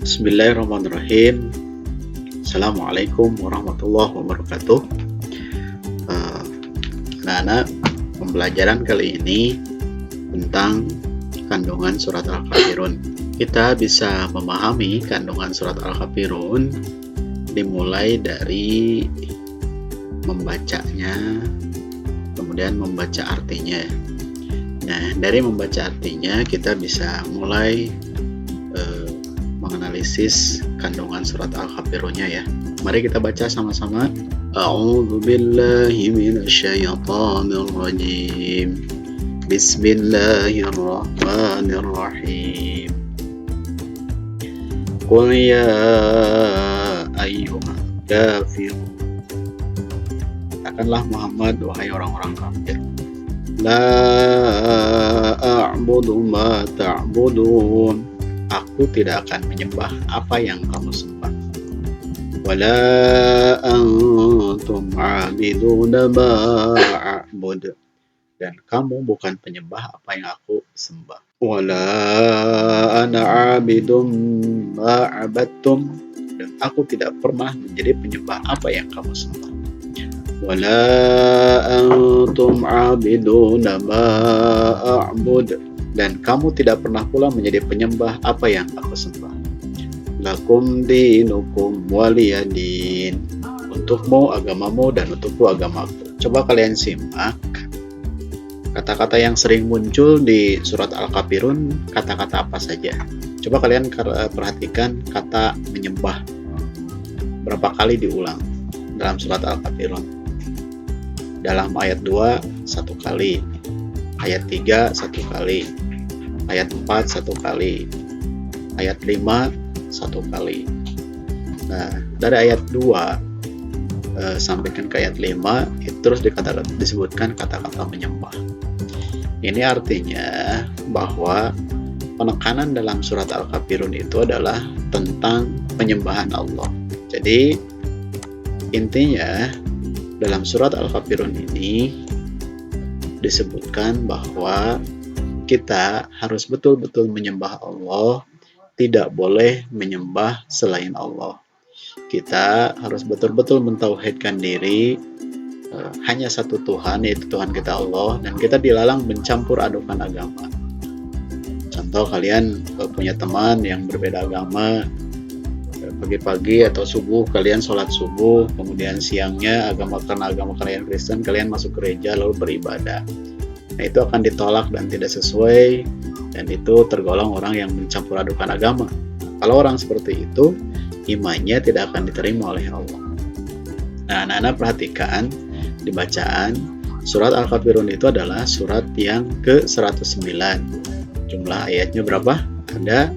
Bismillahirrahmanirrahim. Assalamualaikum warahmatullahi wabarakatuh. Eh, Anak-anak, pembelajaran kali ini tentang kandungan surat Al-Kafirun. Kita bisa memahami kandungan surat Al-Kafirun dimulai dari membacanya, kemudian membaca artinya. Nah, dari membaca artinya kita bisa mulai menganalisis kandungan surat Al-Kafirunnya ya. Mari kita baca sama-sama. A'udzu billahi minasyaitonir rajim. Bismillahirrahmanirrahim. Qul ya ayyuhal kafirun. Katakanlah Muhammad, wahai orang-orang kafir. La a'budu ma ta'budun. Aku tidak akan menyembah apa yang kamu sembah. Wala antum 'abiduna ma a'bud. Dan kamu bukan penyembah apa yang aku sembah. Wala ana 'abidum ma 'abadtum. Dan aku tidak pernah menjadi penyembah apa yang kamu sembah. Wala antum 'abiduna ma a'bud. Dan kamu tidak pernah pula menjadi penyembah apa yang aku sembah. Lakum dinukum waliyadin. Untukmu agamamu dan untukku agamaku. Coba kalian simak kata-kata yang sering muncul di surat Al-Kafirun, kata-kata apa saja. Coba kalian perhatikan kata menyembah. Berapa kali diulang dalam surat Al-Kafirun? Dalam ayat 2 1 kali, ayat 3 1 kali, ayat 4 1 kali, ayat 5 1 kali. Nah, dari ayat 2 sampaikan ke ayat 5 itu terus disebutkan kata-kata menyembah. Ini artinya bahwa penekanan dalam surat Al-Kafirun itu adalah tentang penyembahan Allah. Jadi intinya dalam surat Al-Kafirun ini disebutkan bahwa kita harus betul-betul menyembah Allah, tidak boleh menyembah selain Allah. Kita harus betul-betul mentauhidkan diri hanya satu Tuhan, yaitu Tuhan kita Allah, dan kita dilarang mencampur adukan agama. Contoh, kalian punya teman yang berbeda agama, pagi-pagi atau subuh kalian sholat subuh, kemudian siangnya karena agama kalian Kristen, kalian masuk gereja lalu beribadah. Nah, itu akan ditolak dan tidak sesuai, dan itu tergolong orang yang mencampur adukan agama. Kalau orang seperti itu, imannya tidak akan diterima oleh Allah. Nah, anak-anak perhatikan di bacaan surat Al-Kafirun itu adalah surat yang ke-109. Jumlah ayatnya berapa? Ada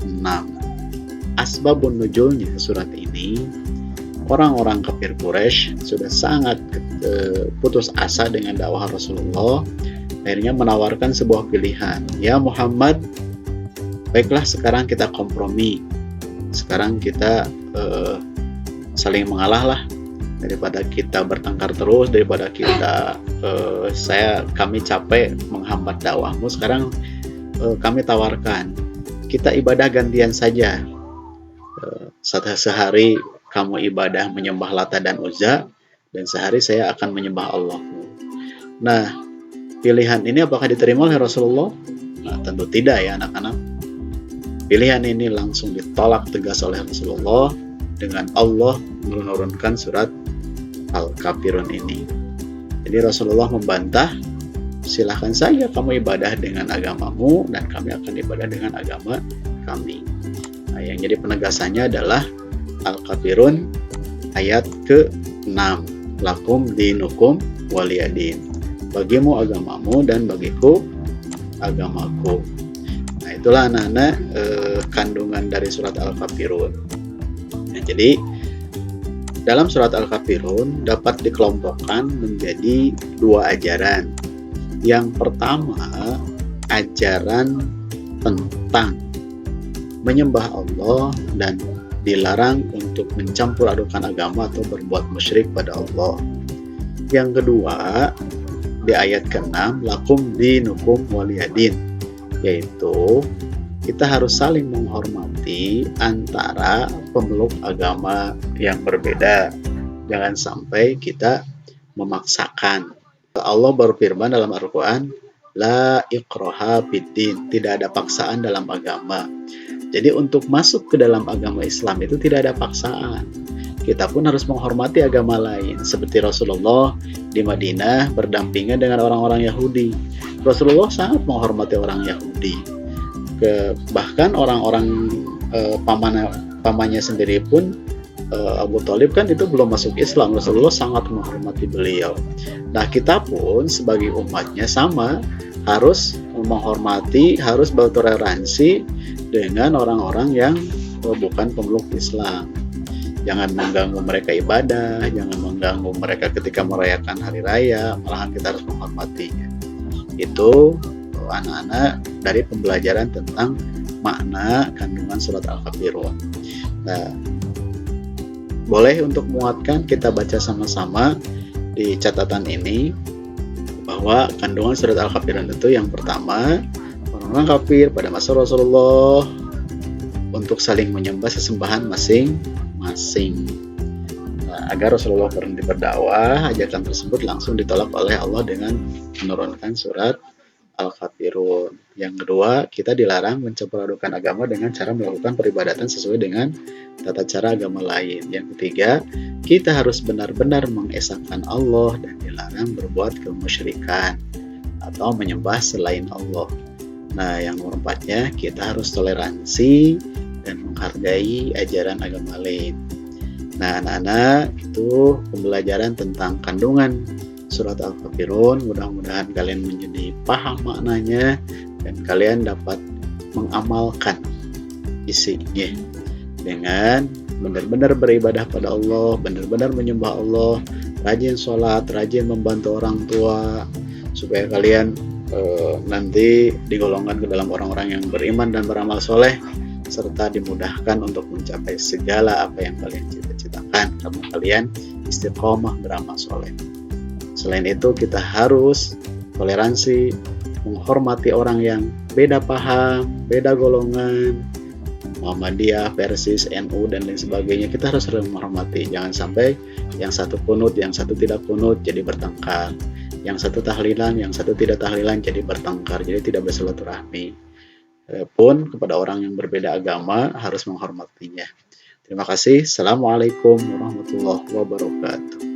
6. Asbabun nuzulnya surat ini, orang-orang kafir Quraisy sudah sangat putus asa dengan dakwah Rasulullah, akhirnya menawarkan sebuah pilihan. Ya Muhammad, baiklah sekarang kita kompromi, sekarang kita saling mengalah lah, daripada kita bertengkar terus, daripada kita kami capek menghambat dakwahmu. Sekarang kami tawarkan, kita ibadah gantian saja. Sehari kamu ibadah menyembah Lata dan Uzza, dan sehari saya akan menyembah Allah. Nah, pilihan ini apakah diterima oleh Rasulullah? Nah, tentu tidak ya anak-anak. Pilihan ini langsung ditolak tegas oleh Rasulullah dengan Allah menurunkan surat Al-Kafirun ini. Jadi Rasulullah membantah, silahkan saja kamu ibadah dengan agamamu dan kami akan ibadah dengan agama kami. Nah, yang jadi penegasannya adalah Al-Kafirun ayat ke-6. Lakum dinukum waliyadin. Bagimu agamamu dan bagiku agamaku. Nah, itulah anak-anak kandungan dari surat Al-Kafirun. Nah, jadi dalam surat Al-Kafirun dapat dikelompokkan menjadi 2 ajaran. Yang pertama, ajaran tentang menyembah Allah dan dilarang untuk mencampur adukan agama atau berbuat musyrik pada Allah. Yang kedua, di ayat ke-6, lakum dinukum waliyadin, yaitu kita harus saling menghormati antara pemeluk agama yang berbeda. Jangan sampai kita memaksakan. Allah berfirman dalam Al-Quran, La ikraha fiddin, tidak ada paksaan dalam agama. Jadi untuk masuk ke dalam agama Islam itu tidak ada paksaan. Kita pun harus menghormati agama lain. Seperti Rasulullah di Madinah berdampingan dengan orang-orang Yahudi. Rasulullah sangat menghormati orang Yahudi. Bahkan orang-orang pamannya sendiri pun, Abu Thalib kan itu belum masuk Islam. Rasulullah sangat menghormati beliau. Nah, kita pun sebagai umatnya sama, harus menghormati, harus bertoleransi dengan orang-orang yang bukan pemeluk Islam. Jangan mengganggu mereka ibadah, jangan mengganggu mereka ketika merayakan hari raya, malahan kita harus menghormatinya. Itu anak-anak dari pembelajaran tentang makna kandungan surat Al-Kafirun. Nah, boleh untuk muatkan kita baca sama-sama di catatan ini bahwa kandungan surat Al-Kafirun itu yang pertama, orang-orang kafir pada masa Rasulullah untuk saling menyembah sesembahan masing-masing. Nah, agar Rasulullah berhenti berdakwah, ajakan tersebut langsung ditolak oleh Allah dengan menurunkan surat Al-Kafirun. Yang kedua, kita dilarang mencampur adukan agama dengan cara melakukan peribadatan sesuai dengan tata cara agama lain. Yang ketiga, kita harus benar-benar mengesahkan Allah dan dilarang berbuat kemusyrikan atau menyembah selain Allah. Nah, yang nomor empatnya, kita harus toleransi dan menghargai ajaran agama lain. Nah, anak-anak, itu pembelajaran tentang kandungan surat Al-Kafirun. Mudah-mudahan kalian menjadi paham maknanya dan kalian dapat mengamalkan isinya dengan benar-benar beribadah pada Allah, benar-benar menyembah Allah, rajin sholat, rajin membantu orang tua, supaya kalian nanti digolongkan ke dalam orang-orang yang beriman dan beramal soleh, serta dimudahkan untuk mencapai segala apa yang kalian cita-citakan karena kalian istiqomah beramal soleh. Selain itu, kita harus toleransi, menghormati orang yang beda paham, beda golongan, Muhammadiyah, Persis, NU, dan lain sebagainya. Kita harus saling menghormati. Jangan sampai yang satu kunut, yang satu tidak kunut, jadi bertengkar. Yang satu tahlilan, yang satu tidak tahlilan, jadi bertengkar, jadi tidak bersilaturahmi. Pun kepada orang yang berbeda agama harus menghormatinya. Terima kasih. Assalamualaikum warahmatullahi wabarakatuh.